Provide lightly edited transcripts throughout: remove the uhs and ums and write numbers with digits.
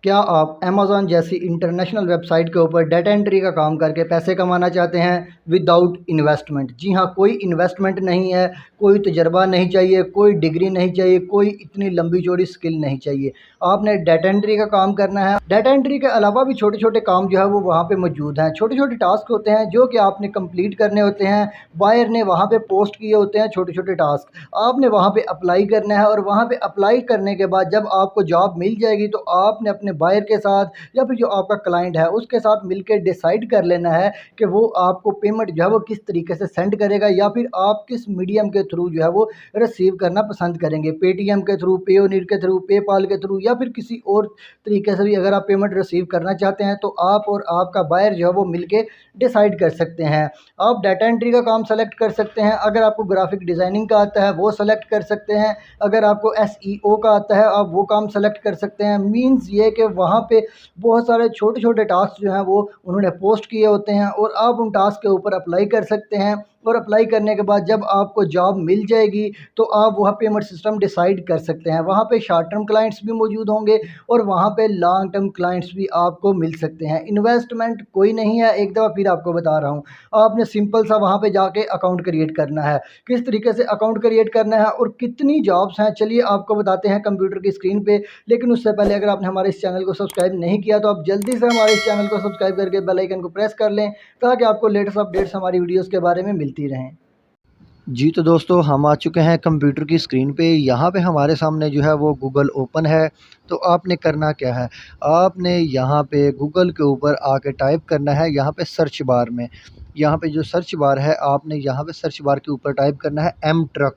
क्या आप अमेज़न जैसी इंटरनेशनल वेबसाइट के ऊपर डाटा एंट्री का काम करके पैसे कमाना चाहते हैं विदाउट इन्वेस्टमेंट? जी हाँ, कोई इन्वेस्टमेंट नहीं है, कोई तजर्बा नहीं चाहिए, कोई डिग्री नहीं चाहिए, कोई इतनी लंबी चौड़ी स्किल नहीं चाहिए। आपने डाटा एंट्री का काम करना है। डाटा एंट्री के अलावा भी छोटे-छोटे काम जो है वो वहाँ पे मौजूद हैं। छोटे-छोटे टास्क होते हैं जो कि आपने कंप्लीट करने होते हैं। बायर ने वहाँ पे पोस्ट किए होते हैं छोटे-छोटे टास्क। आपने वहाँ पे अप्लाई करना है और वहाँ पे अप्लाई करने के बाद जब आपको जॉब मिल जाएगी तो आपने अपने बायर के साथ या फिर जो आपका क्लाइंट है उसके साथ मिलके डिसाइड कर लेना है कि वो आपको पेमेंट जो है वो किस तरीके से सेंड करेगा या फिर आप किस मीडियम के थ्रू जो है वो रिसीव करना पसंद करेंगे। पेटीएम के थ्रू, पेयोनीर के थ्रू, पेपाल के थ्रू या फिर किसी और तरीके से भी अगर आप पेमेंट रिसीव करना चाहते हैं तो आप और आपका बायर जो है वो मिलके डिसाइड कर सकते हैं। आप डाटा एंट्री का काम सेलेक्ट कर सकते हैं, अगर आपको ग्राफिक डिज़ाइनिंग का आता है वो सेलेक्ट कर सकते हैं, अगर आपको एसईओ का आता है आप वो काम सेलेक्ट कर सकते हैं। मीन्स ये कि वहाँ पे बहुत सारे छोटे-छोटे टास्क जो हैं वो उन्होंने पोस्ट किए होते हैं और आप उन टास्क के ऊपर अप्लाई कर सकते हैं और अप्लाई करने के बाद जब आपको जॉब मिल जाएगी तो आप वहाँ पेमेंट सिस्टम डिसाइड कर सकते हैं। वहाँ पे शॉर्ट टर्म क्लाइंट्स भी मौजूद होंगे और वहाँ पे लॉन्ग टर्म क्लाइंट्स भी आपको मिल सकते हैं। इन्वेस्टमेंट कोई नहीं है, एक दफ़ा फिर आपको बता रहा हूँ। आपने सिंपल सा वहाँ पे जाके अकाउंट क्रिएट करना है। किस तरीके से अकाउंट क्रिएट करना है और कितनी जॉब्स हैं चलिए आपको बताते हैं कंप्यूटर की स्क्रीन पे। लेकिन उससे पहले अगर आपने हमारे इस चैनल को सब्सक्राइब नहीं किया तो आप जल्दी से हमारे इस चैनल को सब्सक्राइब करके बेल आइकन को प्रेस कर लें ताकि आपको लेटेस्ट अपडेट्स हमारी वीडियोज़ के बारे में मिलती रहें। जी तो दोस्तों हम आ चुके हैं कंप्यूटर की स्क्रीन पे। यहाँ पे हमारे सामने जो है वो गूगल ओपन है। तो आपने करना क्या है, आपने यहाँ पे गूगल के ऊपर आके टाइप करना है यहाँ पे सर्च बार में। यहाँ पे जो सर्च बार है आपने यहाँ पे सर्च बार के ऊपर टाइप करना है एम ट्रक।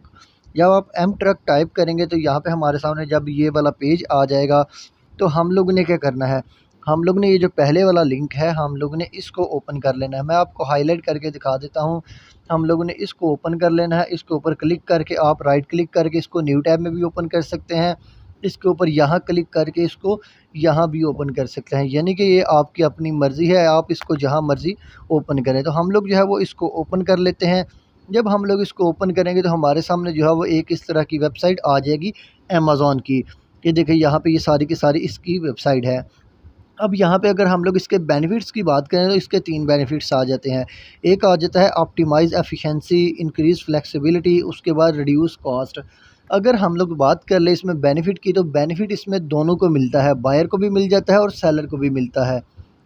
जब आप एम ट्रक टाइप करेंगे तो यहाँ पे हमारे सामने जब ये वाला पेज आ जाएगा तो हम लोग ने क्या करना है, हम लोग ने ये जो पहले वाला लिंक है हम लोग ने इसको ओपन कर लेना है। मैं आपको हाईलाइट करके दिखा देता हूँ। हम लोगों ने इसको ओपन कर लेना है। इसके ऊपर क्लिक करके आप राइट क्लिक करके इसको न्यू टैब में भी ओपन कर सकते हैं। इसके ऊपर यहाँ क्लिक करके इसको यहाँ भी ओपन कर सकते हैं, यानी कि ये आपकी अपनी मर्ज़ी है, आप इसको जहाँ मर्ज़ी ओपन करें। तो हम लोग जो है वो इसको ओपन कर लेते हैं। जब हम लोग इसको ओपन करेंगे तो हमारे सामने जो है वो एक इस तरह की वेबसाइट आ जाएगी अमेज़न की। ये देखिए यहाँ पे ये सारी की सारी इसकी वेबसाइट है। अब यहाँ पे अगर हम लोग इसके बेनिफिट्स की बात करें तो इसके 3 बेनिफिट्स आ जाते हैं। एक आ जाता है ऑप्टिमाइज़ एफिशिएंसी, इंक्रीज़ फ्लेक्सिबिलिटी, उसके बाद रिड्यूस कॉस्ट। अगर हम लोग बात कर लें इसमें बेनिफिट की तो बेनिफिट इसमें दोनों को मिलता है, बायर को भी मिल जाता है और सेलर को भी मिलता है।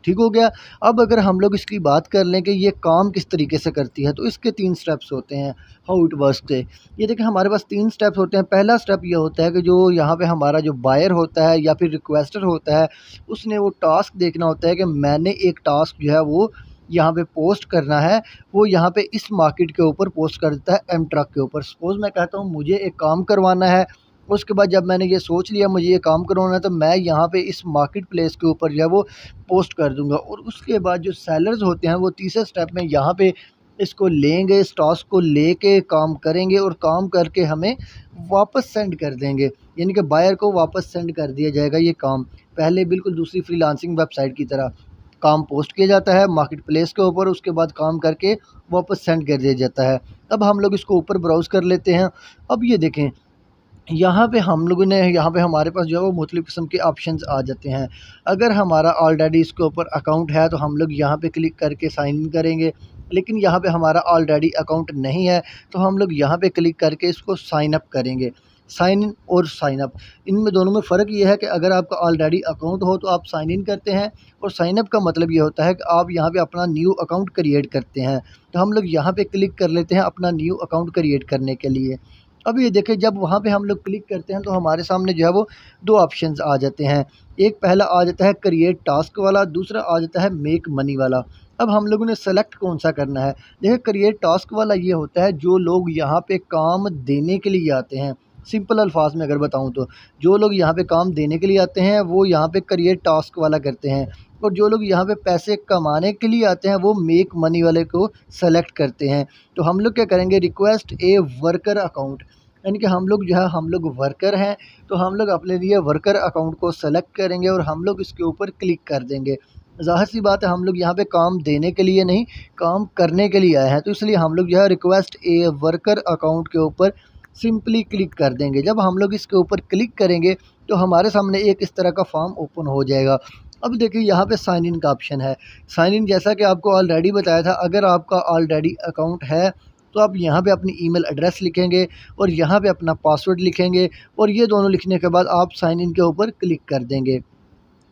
ठीक हो गया। अब अगर हम लोग इसकी बात कर लें कि ये काम किस तरीके से करती है तो इसके 3 स्टेप्स होते हैं, हाउ इट वर्क्स है। ये देखिए हमारे पास 3 स्टेप्स होते हैं। पहला स्टेप ये होता है कि जो यहाँ पे हमारा जो बायर होता है या फिर रिक्वेस्टर होता है उसने वो टास्क देखना होता है कि मैंने एक टास्क जो है वो यहाँ पे पोस्ट करना है, वो यहाँ पे इस मार्केट के ऊपर पोस्ट कर देता है एम ट्रक के ऊपर। सपोज़ मैं कहता हूँ मुझे एक काम करवाना है, उसके बाद जब मैंने ये सोच लिया मुझे ये काम करवाना है तो मैं यहाँ पे इस मार्केट प्लेस के ऊपर जो है वो पोस्ट कर दूँगा। और उसके बाद जो सेलर्स होते हैं वो तीसरे स्टेप में यहाँ पे इसको लेंगे, इस टास्क को लेके काम करेंगे और काम करके हमें वापस सेंड कर देंगे, यानी कि बायर को वापस सेंड कर दिया जाएगा ये काम। पहले बिल्कुल दूसरी फ्रीलांसिंग वेबसाइट की तरह काम पोस्ट किया जाता है मार्केट प्लेस के ऊपर, उसके बाद काम करके वापस सेंड कर दिया जाता है। अब हम लोग इसको ऊपर ब्राउज़ कर लेते हैं। अब ये देखें यहाँ पे हम लोगों ने यहाँ पे हमारे पास जो है वो मुख्तलिफ़ किस्म के ऑप्शंस आ जाते हैं। अगर हमारा ऑलरेडी इसके ऊपर अकाउंट है तो हम लोग यहाँ पे क्लिक करके साइन इन करेंगे। लेकिन यहाँ पे हमारा ऑलरेडी अकाउंट नहीं है तो हम लोग यहाँ पे क्लिक करके इसको साइन अप करेंगे। साइन इन और साइन अप, इनमें दोनों में फ़र्क ये है कि अगर आपका ऑलरेडी अकाउंट हो तो आप साइन इन करते हैं और साइन अप का मतलब ये होता है कि आप यहाँ पे अपना न्यू अकाउंट क्रिएट करते हैं। तो हम लोग यहाँ पे क्लिक कर लेते हैं अपना न्यू अकाउंट क्रिएट करने के लिए। अब ये देखिए जब वहाँ पे हम लोग क्लिक करते हैं तो हमारे सामने जो है वो 2 ऑप्शंस आ जाते हैं। एक पहला आ जाता है क्रिएट टास्क वाला, दूसरा आ जाता है मेक मनी वाला। अब हम लोगों ने सेलेक्ट कौन-सा करना है। देखिए क्रिएट टास्क वाला ये होता है जो लोग यहाँ पे काम देने के लिए आते हैं। सिंपल अल्फाज में अगर बताऊँ तो जो लोग यहाँ पे काम देने के लिए आते हैं वो यहाँ पे क्रिएट टास्क वाला करते हैं और जो लोग यहाँ पे पैसे कमाने के लिए आते हैं वो मेक मनी वाले को सेलेक्ट करते हैं। तो हम लोग क्या करेंगे, रिक्वेस्ट ए वर्कर अकाउंट, यानी कि हम लोग जो है हम लोग वर्कर हैं तो हम लोग अपने लिए वर्कर अकाउंट को सेलेक्ट करेंगे और हम लोग इसके ऊपर क्लिक कर देंगे। ज़ाहिर सी बात है हम लोग यहाँ पे काम देने के लिए नहीं, काम करने के लिए आए हैं, तो इसलिए हम लोग जो है रिक्वेस्ट ए वर्कर अकाउंट के ऊपर सिंपली क्लिक कर देंगे। जब हम लोग इसके ऊपर क्लिक करेंगे तो हमारे सामने एक इस तरह का फॉर्म ओपन हो जाएगा। अब देखिए यहाँ पे साइन इन का ऑप्शन है। साइन इन जैसा कि आपको ऑलरेडी बताया था, अगर आपका ऑलरेडी अकाउंट है तो आप यहाँ पे अपनी ईमेल एड्रेस लिखेंगे और यहाँ पे अपना पासवर्ड लिखेंगे और ये दोनों लिखने के बाद आप साइन इन के ऊपर क्लिक कर देंगे।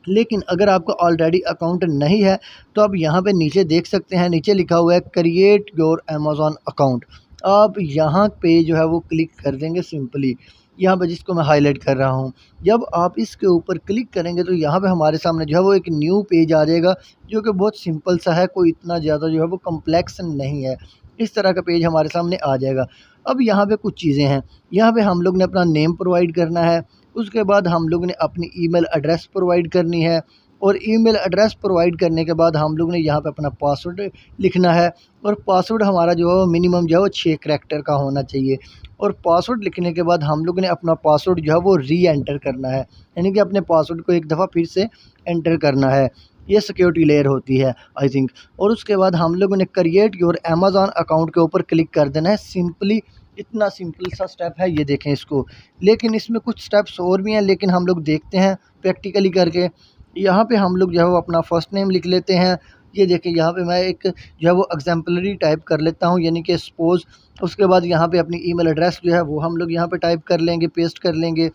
लेकिन अगर आपका ऑलरेडी अकाउंट नहीं है तो आप यहाँ पे नीचे देख सकते हैं, नीचे लिखा हुआ है क्रिएट योर अमेज़न अकाउंट। आप यहाँ पे जो है वो क्लिक कर देंगे सिंपली, यहाँ पे जिसको मैं हाईलाइट कर रहा हूँ। जब आप इसके ऊपर क्लिक करेंगे तो यहाँ पे हमारे सामने जो है वो एक न्यू पेज आ जाएगा, जो कि बहुत सिंपल सा है, कोई इतना ज़्यादा जो है वो कम्प्लेक्स नहीं है। इस तरह का पेज हमारे सामने आ जाएगा। अब यहाँ पे कुछ चीज़ें हैं, यहाँ पे हम लोग ने अपना नेम प्रोवाइड करना है, उसके बाद हम लोग ने अपनी ईमेल एड्रेस प्रोवाइड करनी है और ईमेल एड्रेस प्रोवाइड करने के बाद हम लोग ने यहाँ पे अपना पासवर्ड लिखना है और पासवर्ड हमारा जो है वो मिनिमम जो है वो 6 करैक्टर का होना चाहिए। और पासवर्ड लिखने के बाद हम लोग ने अपना पासवर्ड जो है वो री एंटर करना है, यानी कि अपने पासवर्ड को एक दफ़ा फिर से एंटर करना है। ये सिक्योरिटी लेयर होती है आई थिंक। और उसके बाद हम लोगों ने क्रिएट योर अमेज़न अकाउंट के ऊपर क्लिक कर देना है सिंपली। इतना सिंपल सा स्टेप है, ये देखें इसको। लेकिन इसमें कुछ स्टेप्स और भी हैं, लेकिन हम लोग देखते हैं प्रैक्टिकली करके। यहाँ पे हम लोग जो है वो अपना फ़र्स्ट नेम लिख लेते हैं। ये देखें यहाँ पे मैं एक जो है वो एग्ज़ाम्पलरी टाइप कर लेता हूँ, यानी कि सपोज़। उसके बाद यहाँ पे अपनी ईमेल एड्रेस जो है वो हम लोग यहाँ पे टाइप कर लेंगे, पेस्ट कर लेंगे।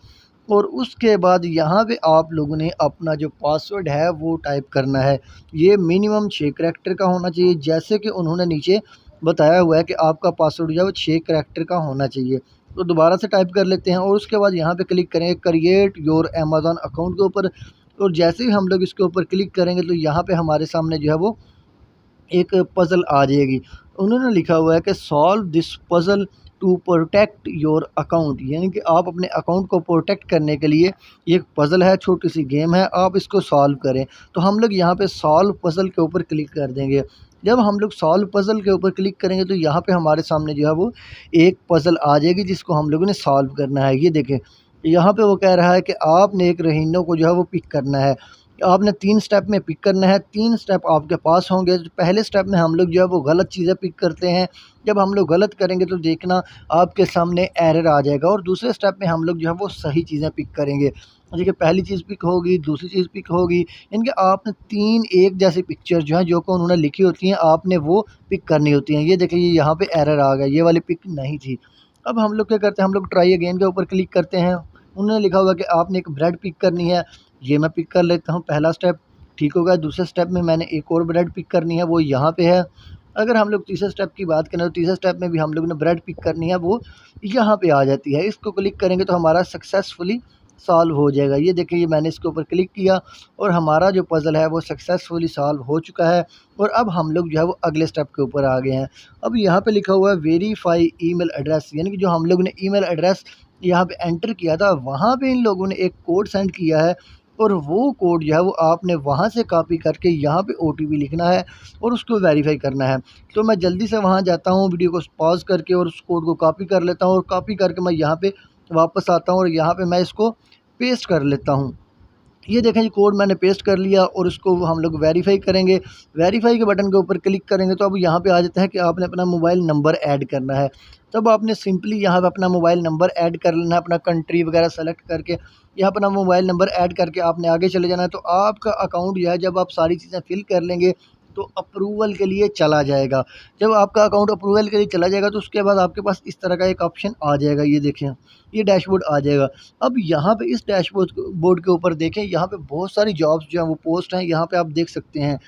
और उसके बाद यहाँ पे आप लोगों ने अपना जो पासवर्ड है वो टाइप करना है। ये मिनिमम 6 करैक्टर का होना चाहिए, जैसे कि उन्होंने नीचे बताया हुआ है कि आपका पासवर्ड जो है वो 6 करैक्टर का होना चाहिए। तो दोबारा से टाइप कर लेते हैं और उसके बाद यहाँ पे क्लिक करेंगे क्रिएट योर अमेज़न अकाउंट के ऊपर। और जैसे ही हम लोग इसके ऊपर क्लिक करेंगे तो यहाँ पे हमारे सामने जो है वो एक पज़ल आ जाएगी। उन्होंने लिखा हुआ है कि solve this puzzle to protect your account, यानी कि आप अपने अकाउंट को प्रोटेक्ट करने के लिए ये एक पज़ल है, छोटी सी गेम है, आप इसको सॉल्व करें। तो हम लोग यहाँ पे सॉल्व पज़ल के ऊपर क्लिक कर देंगे। जब हम लोग सॉल्व पज़ल के ऊपर क्लिक करेंगे तो यहाँ पे हमारे सामने जो है वो एक पज़ल आ जाएगी, जिसको हम लोगों ने सॉल्व करना है। ये देखें, यहाँ पे वो कह रहा है कि आपने एक रहीनों को जो है वो पिक करना है। आपने 3 स्टेप में पिक करना है, 3 स्टेप आपके पास होंगे। तो पहले स्टेप में हम लोग जो है वो गलत चीज़ें पिक करते हैं। जब हम लोग गलत करेंगे तो देखना आपके सामने एरर आ जाएगा। और दूसरे स्टेप में हम लोग जो है वो सही चीज़ें पिक करेंगे। देखिए, पहली चीज़ पिक होगी, दूसरी चीज़ पिक होगी, यानी कि आपने 3 एक जैसी पिक्चर जो है, जो कि उन्होंने लिखी होती हैं, आपने वो पिक करनी होती हैं। ये देखिए, ये यहाँ पे एरर आ गया, ये वाली पिक नहीं थी। अब हम लोग क्या करते हैं, हम लोग ट्राई अगेन के ऊपर क्लिक करते हैं। उन्होंने लिखा हुआ कि आपने एक ब्रेड पिक करनी है, ये मैं पिक कर लेता हूँ, पहला स्टेप ठीक हो गया। दूसरे स्टेप में मैंने एक और ब्रेड पिक करनी है, वो यहाँ पे है। अगर हम लोग तीसरे स्टेप की बात करें तो तीसरे स्टेप में भी हम लोग ने ब्रेड पिक करनी है, वो यहाँ पे आ जाती है। इसको क्लिक करेंगे तो हमारा सक्सेसफुली सॉल्व हो जाएगा। ये देखिए, ये मैंने इसके ऊपर क्लिक किया और हमारा जो पज़ल है वो सक्सेसफुली सॉल्व हो चुका है। और अब हम लोग जो है वो अगले स्टेप के ऊपर आ गए हैं। अब यहाँ पे लिखा हुआ है वेरीफाई ईमेल एड्रेस, यानी कि जो हम लोग ने ईमेल एड्रेस यहाँ पे एंटर किया था, वहाँ पे इन लोगों ने एक कोड सेंड किया है और वो कोड जो है वो आपने वहाँ से कॉपी करके यहाँ पे ओटीपी लिखना है और उसको वेरीफाई करना है। तो मैं जल्दी से वहाँ जाता हूँ, वीडियो को पॉज करके और उस कोड को कॉपी कर लेता हूँ और कॉपी करके मैं यहाँ पे वापस आता हूँ और यहाँ पे मैं इसको पेस्ट कर लेता हूँ। ये देखें जी, कोड मैंने पेस्ट कर लिया और उसको हम लोग वेरीफाई करेंगे। वेरीफाई के बटन के ऊपर क्लिक करेंगे तो अब यहाँ पे आ जाता है कि आपने अपना मोबाइल नंबर ऐड करना है। तब आपने सिंपली यहाँ पे अपना मोबाइल नंबर ऐड कर लेना है, अपना कंट्री वगैरह सेलेक्ट करके यहाँ अपना मोबाइल नंबर ऐड करके आपने आगे चले जाना है। तो आपका अकाउंट जो है, जब आप सारी चीज़ें फिल कर लेंगे तो अप्रूवल के लिए चला जाएगा। जब आपका अकाउंट अप्रूवल के लिए चला जाएगा तो उसके बाद आपके पास इस तरह का एक ऑप्शन आ जाएगा। ये देखें, ये डैशबोर्ड आ जाएगा। अब यहाँ पे इस बोर्ड के ऊपर देखें, यहाँ पे बहुत सारी जॉब्स जो हैं वो पोस्ट हैं, यहाँ पे आप देख सकते हैं।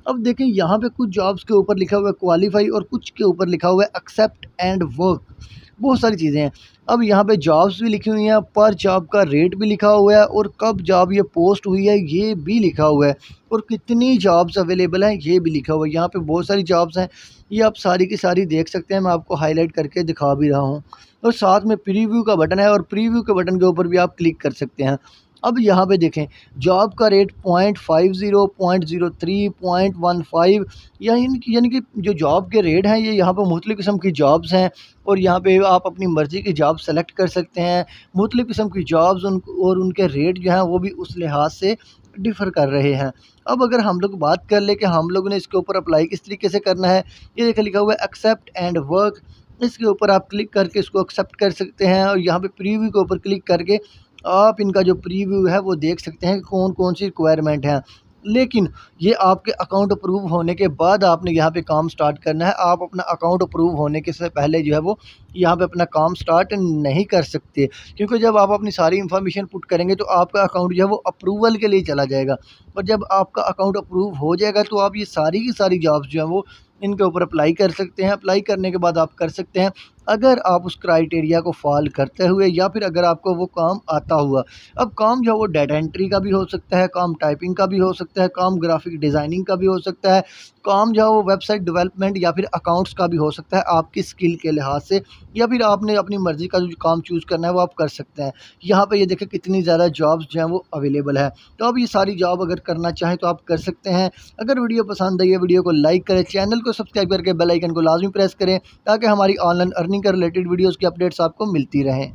अब देखें, यहाँ पे कुछ जॉब्स के ऊपर लिखा हुआ है क्वालीफाई और कुछ के ऊपर लिखा हुआ है एक्सेप्ट एंड वर्क, बहुत सारी चीज़ें हैं। अब यहाँ पे जॉब्स भी लिखी हुई हैं, पर जॉब का रेट भी लिखा हुआ है और कब जॉब ये पोस्ट हुई है ये भी लिखा हुआ है और कितनी जॉब्स अवेलेबल हैं ये भी लिखा हुआ है। यहाँ पे बहुत सारी जॉब्स हैं, ये आप सारी की सारी देख सकते हैं। मैं आपको हाईलाइट करके दिखा भी रहा हूँ और साथ में प्रीव्यू का बटन है और प्रीव्यू के बटन के ऊपर भी आप क्लिक कर सकते हैं। अब यहाँ पे देखें, जॉब का रेट 0.50, 0.03, 0.15, यानी कि जो जॉब के रेट हैं ये यहाँ पर मुख्तलिफ़ किस्म की जॉब्स हैं और यहाँ पे आप अपनी मर्ज़ी की जॉब सेलेक्ट कर सकते हैं। मुख्तलिफ़ किस्म की जॉब्स और उनके रेट जो हैं वो भी उस लिहाज से डिफ़र कर रहे हैं। अब अगर हम लोग बात कर लें कि हम लोगों ने इसके ऊपर अप्लाई किस तरीके से करना है, ये देखिए लिखा हुआ है एक्सेप्ट एंड वर्क। इसके ऊपर आप क्लिक करके इसको एक्सेप्ट कर सकते हैं और यहाँ पे प्रीव्यू के ऊपर क्लिक करके आप इनका जो प्रीव्यू है वो देख सकते हैं कि कौन कौन सी रिक्वायरमेंट हैं। लेकिन ये आपके अकाउंट अप्रूव होने के बाद आपने यहाँ पे काम स्टार्ट करना है। आप अपना अकाउंट अप्रूव होने के से पहले जो है वो यहाँ पे अपना काम स्टार्ट नहीं कर सकते, क्योंकि जब आप अपनी सारी इन्फॉर्मेशन पुट करेंगे तो आपका अकाउंट जो है वो अप्रूवल के लिए चला जाएगा। और जब आपका अकाउंट अप्रूव हो जाएगा तो आप ये सारी की सारी जॉब्स जो हैं वो इनके ऊपर अप्लाई कर सकते हैं। अप्लाई करने के बाद आप कर सकते हैं, अगर आप उस क्राइटेरिया को फॉल करते हुए या फिर अगर आपको वो काम आता हुआ। अब काम जो है वो डाटा एंट्री का भी हो सकता है, काम टाइपिंग का भी हो सकता है, काम ग्राफिक डिज़ाइनिंग का भी हो सकता है, काम जो है वो वेबसाइट डेवलपमेंट या फिर अकाउंट्स का भी हो सकता है आपकी स्किल के लिहाज से, या फिर आपने अपनी मर्ज़ी का जो काम चूज़ करना है वो आप कर सकते हैं। यहाँ पे ये देखें कितनी ज़्यादा जॉब्स जो हैं वो अवेलेबल है। तो आप ये सारी जॉब अगर करना चाहें तो आप कर सकते हैं। अगर वीडियो पसंद आई है, वीडियो को लाइक करें, चैनल को सब्सक्राइब करके बेल आइकन को लाज़मी प्रेस करें, ताकि हमारी ऑनलाइन अर्निंग के रिलेटेड वीडियोज़ की अपडेट्स आपको मिलती रहें।